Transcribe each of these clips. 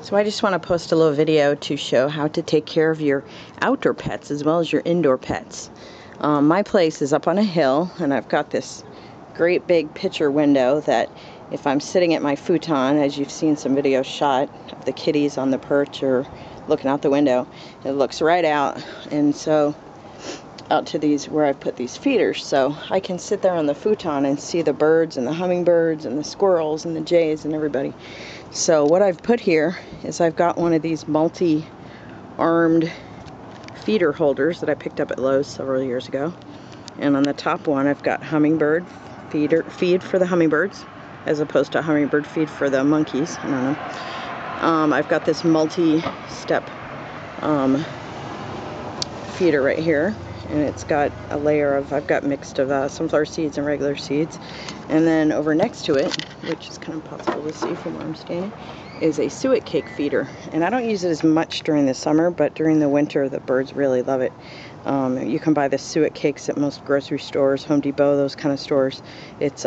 So I just want to post a little video to show how to take care of your outdoor pets as well as your indoor pets. My place is up on a hill, and I've got this great big picture window that if I'm sitting at my futon, as you've seen some videos shot of the kitties on the perch or looking out the window, it looks right out, and so out to these where I put these feeders, so I can sit there on the futon and see the birds and the hummingbirds and the squirrels and the jays and everybody. So what I've put here is I've got one of these multi-armed feeder holders that I picked up at Lowe's several years ago, and on the top one I've got hummingbird feed for the hummingbirds as opposed to hummingbird feed for the monkeys. I don't know. I've got this multi-step feeder right here, and it's got a layer of, I've got mixed of sunflower seeds and regular seeds, and then over next to it, which is kind of possible to see from where I'm standing, is a suet cake feeder. And I don't use it as much during the summer, but during the winter the birds really love it. You can buy the suet cakes at most grocery stores, Home Depot, those kind of stores. It's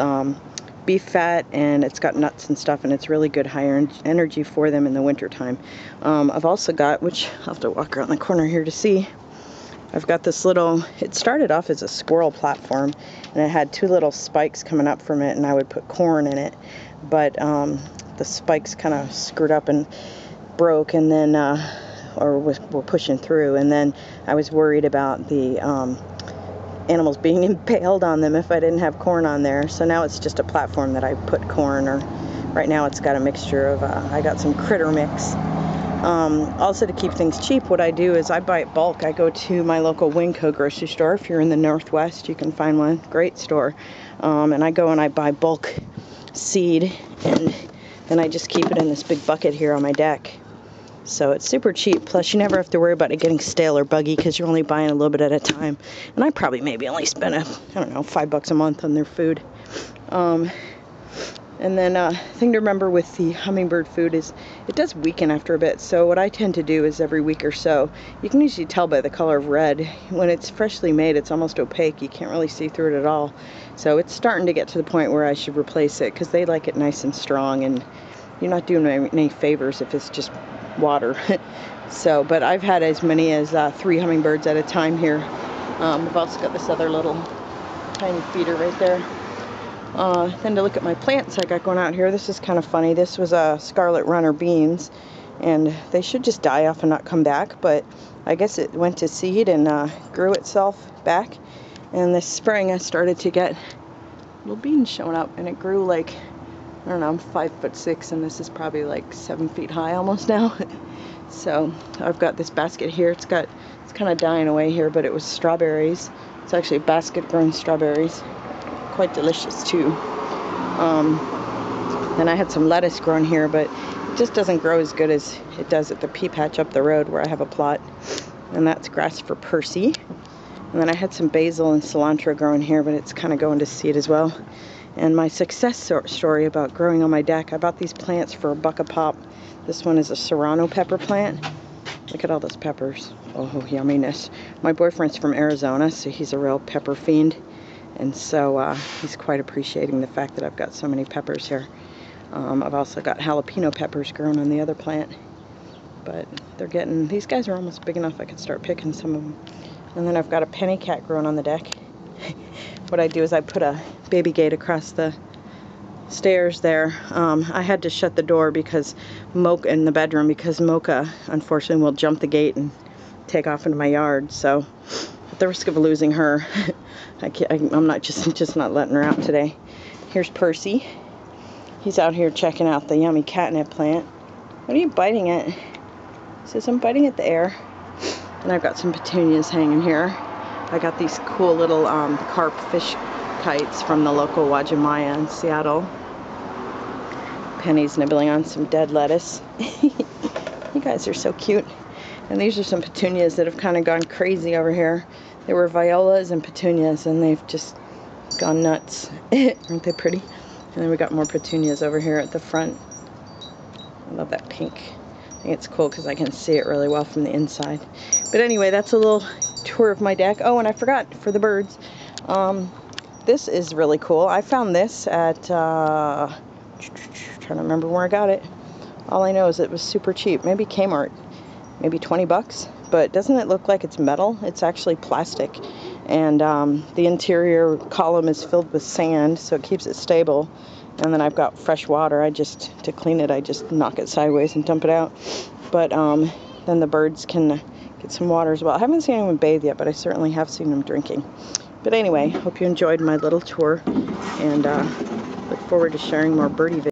beef fat, and it's got nuts and stuff, and it's really good higher energy for them in the winter time. I've also got, which I'll have to walk around the corner here to see, I've got this little, it started off as a squirrel platform, and it had two little spikes coming up from it, and I would put corn in it, but the spikes kind of screwed up and broke, and then were pushing through, and then I was worried about the animals being impaled on them if I didn't have corn on there. So now it's just a platform that I put corn, or right now it's got a mixture of I got some critter mix. Also, to keep things cheap, what I do is I buy it bulk. I go to my local Winco grocery store. If you're in the Northwest, you can find one. Great store. And I go and I buy bulk seed, and then I just keep it in this big bucket here on my deck. So it's super cheap. Plus, you never have to worry about it getting stale or buggy because you're only buying a little bit at a time. And I probably maybe only spend I don't know, $5 a month on their food. And then thing to remember with the hummingbird food is it does weaken after a bit. So what I tend to do is every week or so, you can usually tell by the color of red. When it's freshly made, it's almost opaque. You can't really see through it at all. So it's starting to get to the point where I should replace it because they like it nice and strong, and you're not doing any favors if it's just water. So, but I've had as many as 3 hummingbirds at a time here. I've also got this other little tiny feeder right there. Then to look at my plants I got going out here, this is kind of funny. This was a scarlet runner beans, and they should just die off and not come back, but I guess it went to seed and grew itself back, and this spring I started to get little beans showing up, and it grew like, I don't know, I'm 5'6", and this is probably like 7 feet high almost now. So I've got this basket here. It's kind of dying away here, but it was strawberries. It's actually basket grown strawberries. Quite delicious too. Then I had some lettuce grown here, but it just doesn't grow as good as it does at the pea patch up the road where I have a plot, and that's grass for Percy. And then I had some basil and cilantro growing here, but it's kind of going to seed as well. And my success story about growing on my deck, I bought these plants for $1 a pop. This one is a serrano pepper plant. Look at all those peppers. Oh, yumminess. My boyfriend's from Arizona, so he's a real pepper fiend. And so he's quite appreciating the fact that I've got so many peppers here. I've also got jalapeno peppers grown on the other plant. But they're getting, these guys are almost big enough I could start picking some of them. And then I've got a penny cat growing on the deck. What I do is I put a baby gate across the stairs there. I had to shut the door because Mocha in the bedroom, because Mocha unfortunately will jump the gate and take off into my yard. So at the risk of losing her, I'm not just not letting her out today. Here's Percy. He's out here checking out the yummy catnip plant. What are you biting at? He says, I'm biting at the air. And I've got some petunias hanging here. I got these cool little carp fish kites from the local Wajimaya in Seattle. Penny's nibbling on some dead lettuce. You guys are so cute. And these are some petunias that have kind of gone crazy over here. They were violas and petunias, and they've just gone nuts. Aren't they pretty? And then we got more petunias over here at the front. I love that pink. I think it's cool because I can see it really well from the inside. But anyway, that's a little tour of my deck. Oh, and I forgot for the birds. This is really cool. I found this at, trying to remember where I got it. All I know is it was super cheap. Maybe Kmart, maybe 20 bucks. But doesn't it look like it's metal? It's actually plastic. And the interior column is filled with sand, so it keeps it stable. And then I've got fresh water. To clean it, I just knock it sideways and dump it out. But then the birds can get some water as well. I haven't seen anyone bathe yet, but I certainly have seen them drinking. But anyway, hope you enjoyed my little tour, and look forward to sharing more birdie videos.